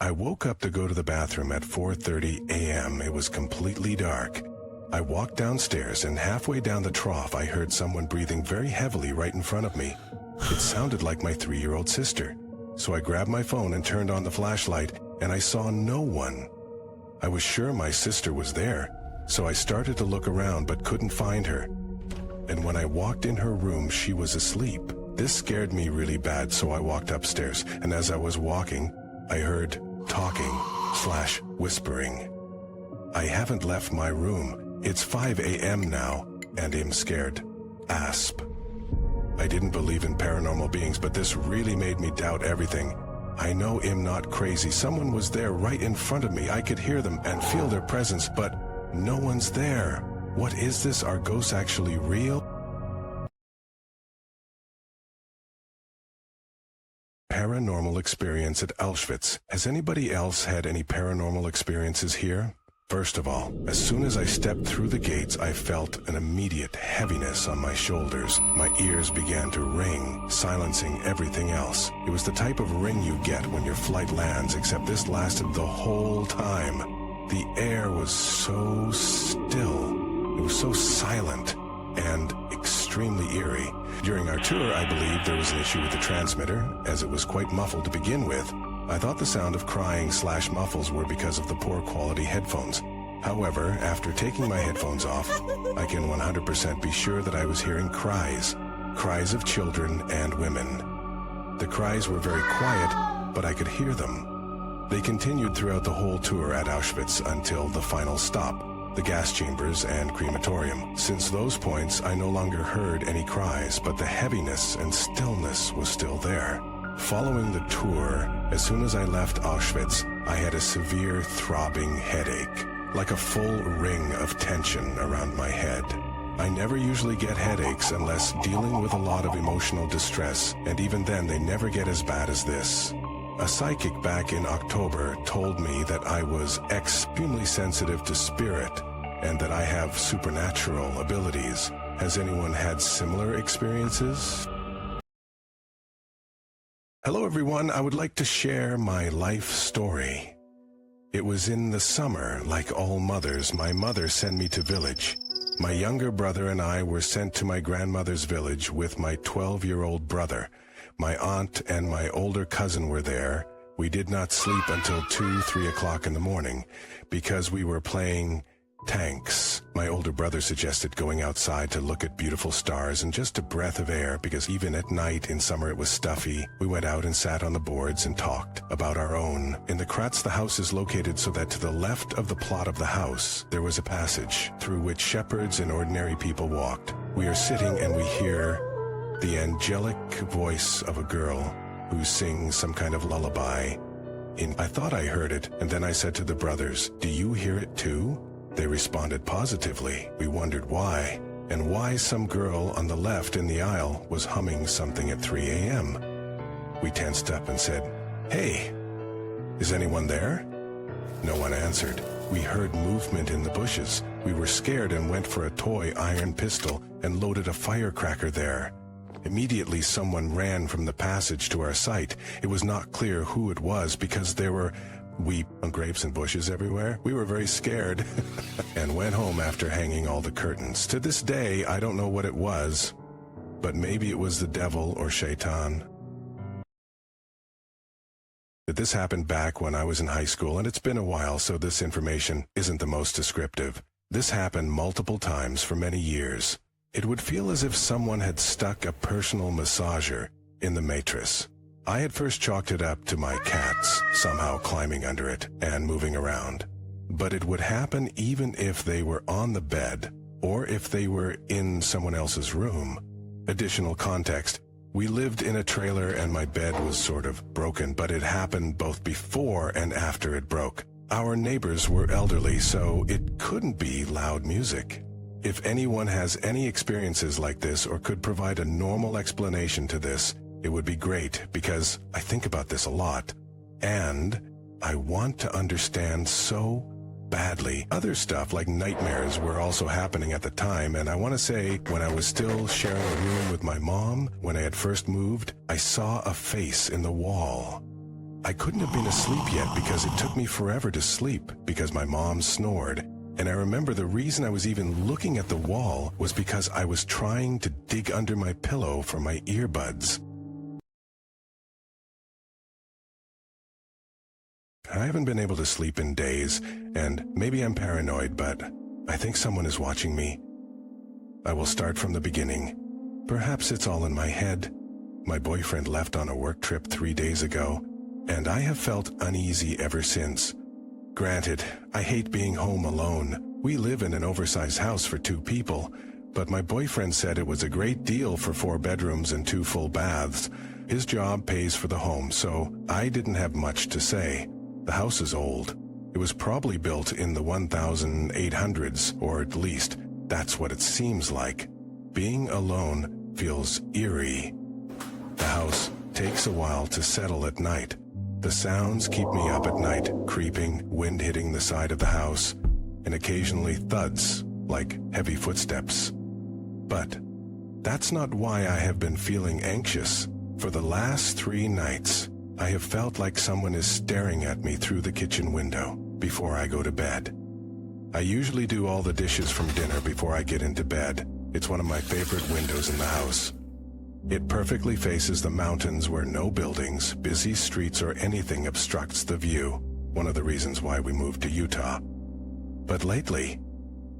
I woke up to go to the bathroom at 4:30 a.m. It was completely dark. I walked downstairs, and halfway down the trough I heard someone breathing very heavily right in front of me. It sounded like my 3-year-old sister. So I grabbed my phone and turned on the flashlight, and I saw no one. I was sure my sister was there, so I started to look around but couldn't find her. And when I walked in her room, she was asleep. This scared me really bad, so I walked upstairs, and as I was walking, I heard talking/whispering. I haven't left my room. It's 5 a.m. now, and I'm scared. Asp. I didn't believe in paranormal beings, but this really made me doubt everything. I know I'm not crazy. Someone was there right in front of me. I could hear them and feel their presence, but no one's there. What is this? Are ghosts actually real? Paranormal experience at Auschwitz. Has anybody else had any paranormal experiences here? First of all, as soon as I stepped through the gates, I felt an immediate heaviness on my shoulders. My ears began to ring, silencing everything else. It was the type of ring you get when your flight lands, except this lasted the whole time. The air was so still. It was so silent and extremely eerie. During our tour, I believe there was an issue with the transmitter, as it was quite muffled to begin with. I thought the sound of crying/muffles were because of the poor quality headphones. However, after taking my headphones off, I can 100% be sure that I was hearing cries. Cries of children and women. The cries were very quiet, but I could hear them. They continued throughout the whole tour at Auschwitz until the final stop, the gas chambers and crematorium. Since those points, I no longer heard any cries, but the heaviness and stillness was still there. Following the tour, as soon as I left Auschwitz, I had a severe throbbing headache, like a full ring of tension around my head. I never usually get headaches unless dealing with a lot of emotional distress, and even then they never get as bad as this. A psychic back in October told me that I was extremely sensitive to spirit and that I have supernatural abilities. Has anyone had similar experiences? Hello everyone, I would like to share my life story. It was in the summer. Like all mothers, my mother sent me to village. My younger brother and I were sent to my grandmother's village with my 12-year-old brother. My aunt and my older cousin were there. We did not sleep until 2-3 o'clock in the morning because we were playing tanks. My older brother suggested going outside to look at beautiful stars and just a breath of air, because even at night in summer it was stuffy. We went out and sat on the boards and talked about our own. In the Kratz, the house is located so that to the left of the plot of the house, there was a passage through which shepherds and ordinary people walked. We are sitting and we hear the angelic voice of a girl who sings some kind of lullaby. I thought I heard it, and then I said to the brothers, "Do you hear it too?" They responded positively. We wondered why, and why some girl on the left in the aisle was humming something at 3 a.m. We tensed up and said, "Hey, is anyone there?" No one answered. We heard movement in the bushes. We were scared and went for a toy iron pistol and loaded a firecracker there. Immediately someone ran from the passage to our site. It was not clear who it was because there were graves and bushes everywhere. We were very scared and went home after hanging all the curtains. To this day, I don't know what it was, but maybe it was the devil or Shaitan. This happened back when I was in high school, and it's been a while, so this information isn't the most descriptive. This happened multiple times for many years. It would feel as if someone had stuck a personal massager in the mattress. I had first chalked it up to my cats somehow climbing under it and moving around. But it would happen even if they were on the bed or if they were in someone else's room. Additional context: we lived in a trailer and my bed was sort of broken, but it happened both before and after it broke. Our neighbors were elderly, so it couldn't be loud music. If anyone has any experiences like this or could provide a normal explanation to this, it would be great, because I think about this a lot, and I want to understand so badly. Other stuff like nightmares were also happening at the time, and I want to say, when I was still sharing a room with my mom, when I had first moved, I saw a face in the wall. I couldn't have been asleep yet because it took me forever to sleep because my mom snored. And I remember the reason I was even looking at the wall was because I was trying to dig under my pillow for my earbuds. I haven't been able to sleep in days, and maybe I'm paranoid, but I think someone is watching me. I will start from the beginning. Perhaps it's all in my head. My boyfriend left on a work trip 3 days ago, and I have felt uneasy ever since. Granted, I hate being home alone. We live in an oversized house for 2 people, but my boyfriend said it was a great deal for 4 bedrooms and 2 full baths. His job pays for the home, so I didn't have much to say. The house is old. It was probably built in the 1800s, or at least that's what it seems like. Being alone feels eerie. The house takes a while to settle at night. The sounds keep me up at night, creeping, wind hitting the side of the house, and occasionally thuds, like heavy footsteps. But that's not why I have been feeling anxious. For the last 3 nights, I have felt like someone is staring at me through the kitchen window before I go to bed. I usually do all the dishes from dinner before I get into bed. It's one of my favorite windows in the house. It perfectly faces the mountains where no buildings, busy streets, or anything obstructs the view, one of the reasons why we moved to Utah. But lately,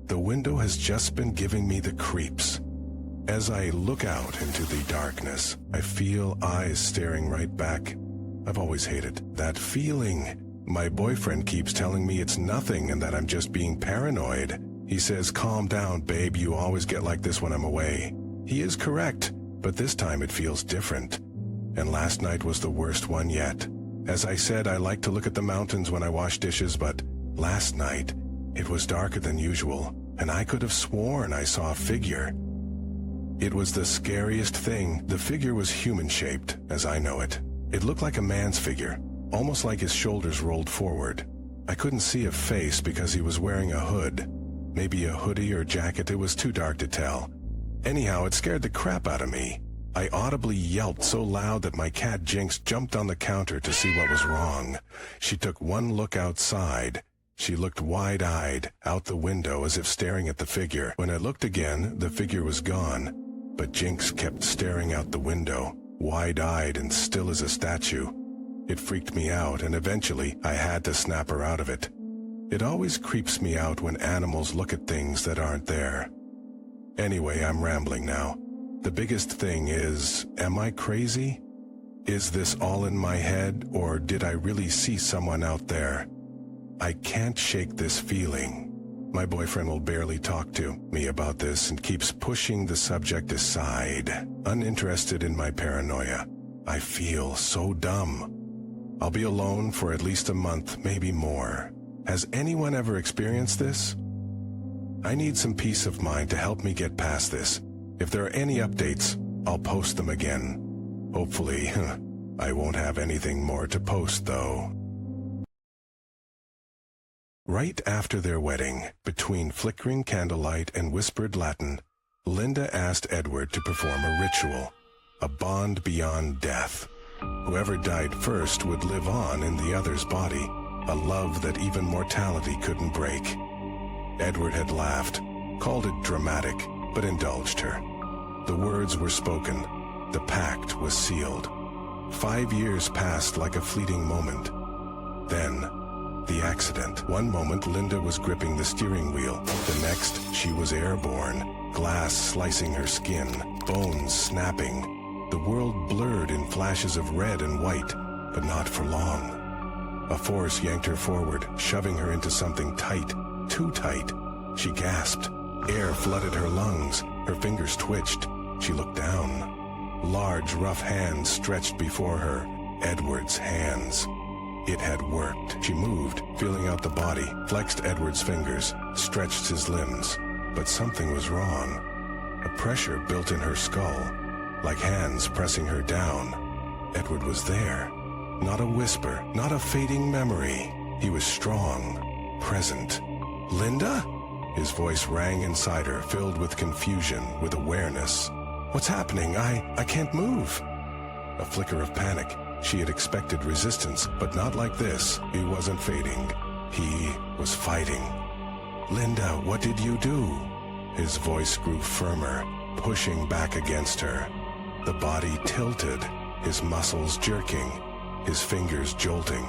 the window has just been giving me the creeps. As I look out into the darkness, I feel eyes staring right back. I've always hated that feeling. My boyfriend keeps telling me it's nothing and that I'm just being paranoid. He says, "Calm down, babe, you always get like this when I'm away." He is correct. But this time it feels different. And last night was the worst one yet. As I said, I like to look at the mountains when I wash dishes, but last night it was darker than usual, and I could have sworn I saw a figure. It was the scariest thing. The figure was human-shaped, as I know it. It looked like a man's figure, almost like his shoulders rolled forward. I couldn't see a face because he was wearing a hood. Maybe a hoodie or jacket, it was too dark to tell. Anyhow, it scared the crap out of me. I audibly yelped so loud that my cat Jinx jumped on the counter to see what was wrong. She took one look outside. She looked wide-eyed out the window as if staring at the figure. When I looked again, the figure was gone. But Jinx kept staring out the window, wide-eyed and still as a statue. It freaked me out, and eventually I had to snap her out of it. It always creeps me out when animals look at things that aren't there. Anyway, I'm rambling now. The biggest thing is, am I crazy? Is this all in my head, or did I really see someone out there? I can't shake this feeling. My boyfriend will barely talk to me about this and keeps pushing the subject aside, uninterested in my paranoia. I feel so dumb. I'll be alone for at least a month, maybe more. Has anyone ever experienced this? I need some peace of mind to help me get past this. If there are any updates, I'll post them again. Hopefully, I won't have anything more to post though. Right after their wedding, between flickering candlelight and whispered Latin, Linda asked Edward to perform a ritual, a bond beyond death. Whoever died first would live on in the other's body, a love that even mortality couldn't break. Edward had laughed, called it dramatic, but indulged her. The words were spoken. The pact was sealed. 5 years passed like a fleeting moment. Then, the accident. One moment Linda was gripping the steering wheel. The next, she was airborne, glass slicing her skin, bones snapping. The world blurred in flashes of red and white, but not for long. A force yanked her forward, shoving her into something tight. Too tight. She gasped. Air flooded her lungs. Her fingers twitched. She looked down. Large, rough hands stretched before her. Edward's hands. It had worked. She moved, feeling out the body, flexed Edward's fingers, stretched his limbs. But something was wrong. A pressure built in her skull, like hands pressing her down. Edward was there. Not a whisper, not a fading memory. He was strong, present. Linda? His voice rang inside her, filled with confusion, with awareness. What's happening? I can't move. A flicker of panic. She had expected resistance, but not like this. He wasn't fading. He was fighting. "Linda, what did you do?" His voice grew firmer, pushing back against her. The body tilted, his muscles jerking, his fingers jolting.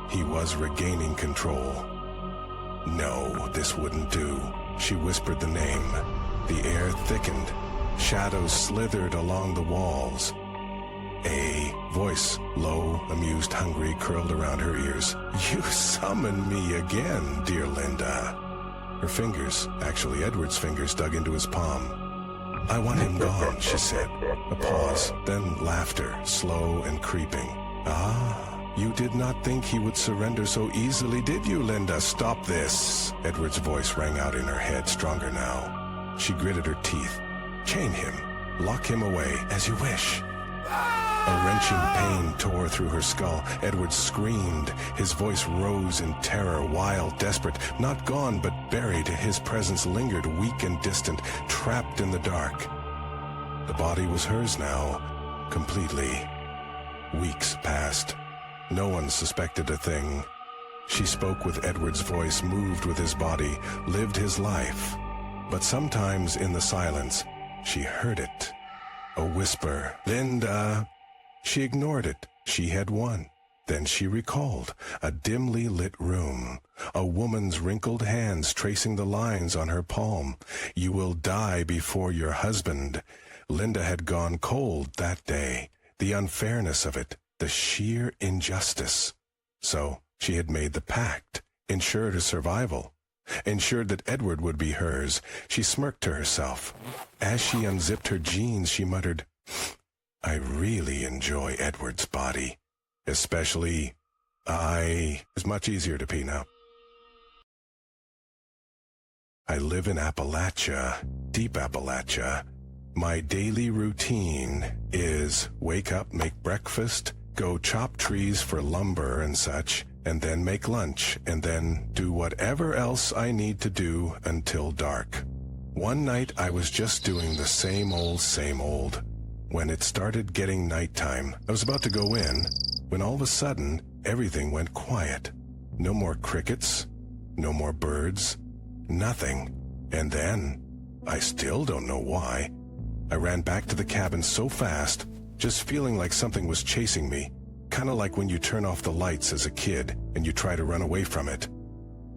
He was regaining control. "No, this wouldn't do." She whispered the name. The air thickened. Shadows slithered along the walls. A voice, low, amused, hungry, curled around her ears. "You summoned me again, dear Linda." Her fingers, actually Edward's fingers, dug into his palm. "I want him gone," she said. A pause, then laughter, slow and creeping. "Ah, you did not think he would surrender so easily, did you, Linda? Stop this." Edward's voice rang out in her head, stronger now. She gritted her teeth. "Chain him. Lock him away, as you wish." A wrenching pain tore through her skull. Edward screamed. His voice rose in terror, wild, desperate. Not gone, but buried. His presence lingered, weak and distant, trapped in the dark. The body was hers now, completely. Weeks passed. No one suspected a thing. She spoke with Edward's voice, moved with his body, lived his life. But sometimes in the silence, she heard it. A whisper, "Linda." She ignored it. She had won. Then she recalled a dimly lit room, a woman's wrinkled hands tracing the lines on her palm. "You will die before your husband." Linda had gone cold that day. The unfairness of it, the sheer injustice. So she had made the pact, ensured her survival, ensured that Edward would be hers. She smirked to herself. As she unzipped her jeans, she muttered, "I really enjoy Edward's body. Especially, It's much easier to pee now. I live in Appalachia, deep Appalachia. My daily routine is wake up, make breakfast, go chop trees for lumber and such, and then make lunch, and then do whatever else I need to do until dark. One night I was just doing the same old. When it started getting nighttime, I was about to go in, when all of a sudden, everything went quiet. No more crickets, no more birds, nothing. And then, I still don't know why, I ran back to the cabin so fast, just feeling like something was chasing me, kind of like when you turn off the lights as a kid and you try to run away from it.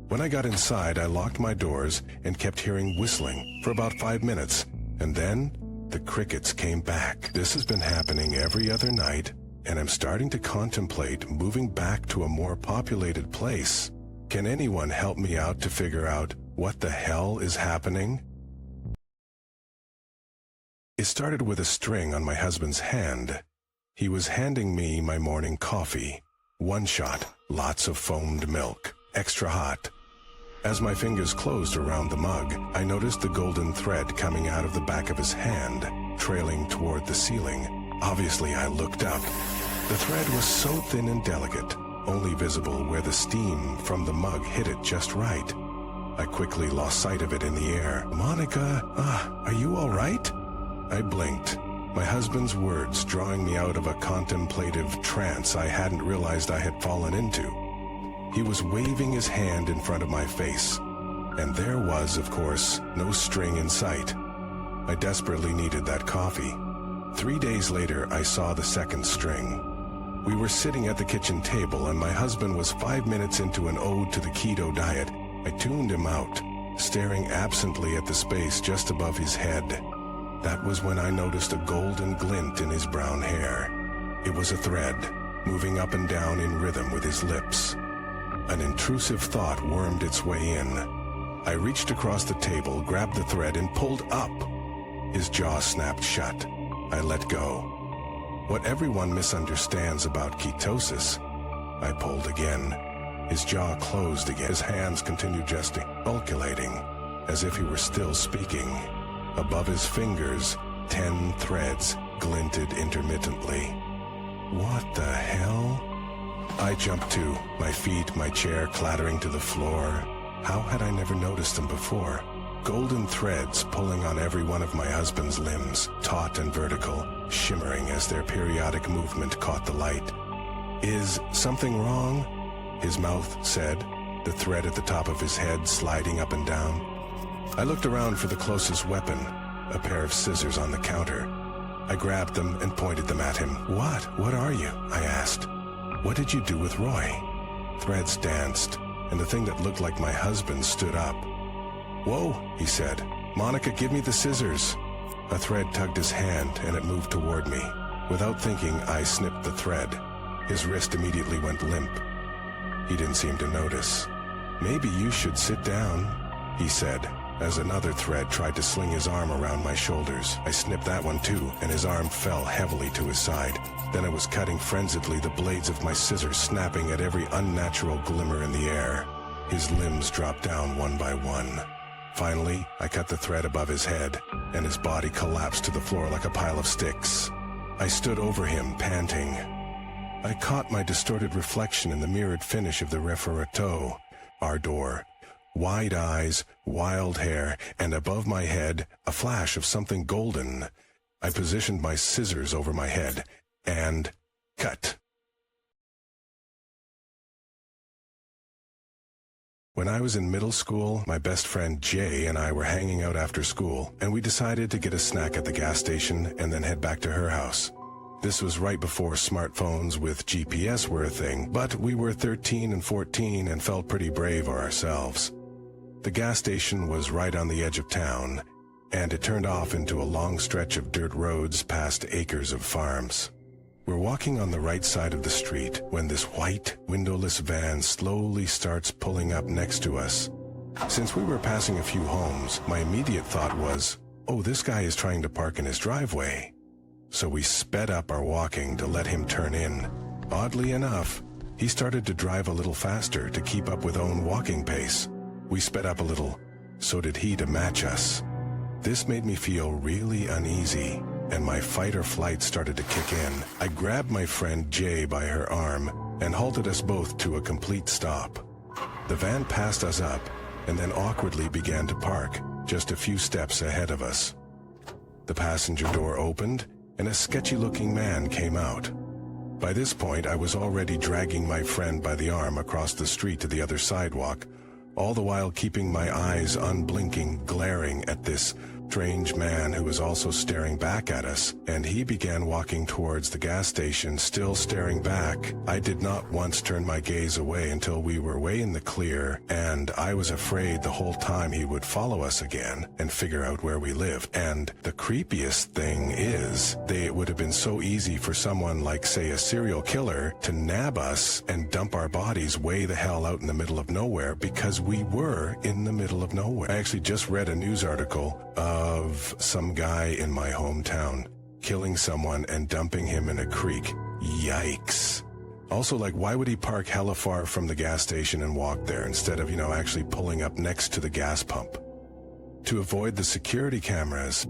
When I got inside, I locked my doors and kept hearing whistling for about 5 minutes, and then the crickets came back. This has been happening every other night, and I'm starting to contemplate moving back to a more populated place. Can anyone help me out to figure out what the hell is happening? It started with a string on my husband's hand. He was handing me my morning coffee. One shot, lots of foamed milk, extra hot. As my fingers closed around the mug, I noticed the golden thread coming out of the back of his hand, trailing toward the ceiling. Obviously, I looked up. The thread was so thin and delicate, only visible where the steam from the mug hit it just right. I quickly lost sight of it in the air. "Monica, are you all right?" I blinked, my husband's words drawing me out of a contemplative trance I hadn't realized I had fallen into. He was waving his hand in front of my face, and there was, of course, no string in sight. I desperately needed that coffee. 3 days later, I saw the second string. We were sitting at the kitchen table, and my husband was 5 minutes into an ode to the keto diet. I tuned him out, staring absently at the space just above his head. That was when I noticed a golden glint in his brown hair. It was a thread, moving up and down in rhythm with his lips. An intrusive thought wormed its way in. I reached across the table, grabbed the thread, and pulled up. His jaw snapped shut. I let go. What everyone misunderstands about ketosis. I pulled again. His jaw closed again. His hands continued gesticulating, as if he were still speaking. Above his fingers, 10 threads glinted intermittently. What the hell? I jumped to my feet, my chair clattering to the floor. How had I never noticed them before? Golden threads pulling on every one of my husband's limbs, taut and vertical, shimmering as their periodic movement caught the light. "Is something wrong?" his mouth said, the thread at the top of his head sliding up and down. I looked around for the closest weapon, a pair of scissors on the counter. I grabbed them and pointed them at him. What are you?" I asked. "What did you do with Roy?" Threads danced, and the thing that looked like my husband stood up. "Whoa," he said. "Monica, give me the scissors." A thread tugged his hand, and it moved toward me. Without thinking, I snipped the thread. His wrist immediately went limp. He didn't seem to notice. "Maybe you should sit down," he said, as another thread tried to sling his arm around my shoulders. I snipped that one too, and his arm fell heavily to his side. Then I was cutting frenziedly, the blades of my scissors snapping at every unnatural glimmer in the air. His limbs dropped down one by one. Finally, I cut the thread above his head, and his body collapsed to the floor like a pile of sticks. I stood over him, panting. I caught my distorted reflection in the mirrored finish of the refectory, our door. Wide eyes, wild hair, and above my head, a flash of something golden. I positioned my scissors over my head, and cut. When I was in middle school, my best friend Jay and I were hanging out after school, and we decided to get a snack at the gas station and then head back to her house. This was right before smartphones with GPS were a thing, but we were 13 and 14 and felt pretty brave ourselves. The gas station was right on the edge of town, and it turned off into a long stretch of dirt roads past acres of farms. We're walking on the right side of the street when this white, windowless van slowly starts pulling up next to us. Since we were passing a few homes, my immediate thought was, "Oh, this guy is trying to park in his driveway." So we sped up our walking to let him turn in. Oddly enough, he started to drive a little faster to keep up with own walking pace. We sped up a little, so did he to match us. This made me feel really uneasy, and my fight or flight started to kick in. I grabbed my friend Jay by her arm and halted us both to a complete stop. The van passed us up and then awkwardly began to park just a few steps ahead of us. The passenger door opened and a sketchy-looking man came out. By this point, I was already dragging my friend by the arm across the street to the other sidewalk, all the while keeping my eyes unblinking, glaring at this strange man who was also staring back at us, and he began walking towards the gas station, still staring back. I did not once turn my gaze away until we were way in the clear, and I was afraid the whole time he would follow us again and figure out where we lived. And the creepiest thing is, it would have been so easy for someone like, say, a serial killer to nab us and dump our bodies way the hell out in the middle of nowhere, because we were in the middle of nowhere. I actually just read a news article of some guy in my hometown killing someone and dumping him in a creek. Yikes. Also, like, why would he park hella far from the gas station and walk there instead of, actually pulling up next to the gas pump? To avoid the security cameras,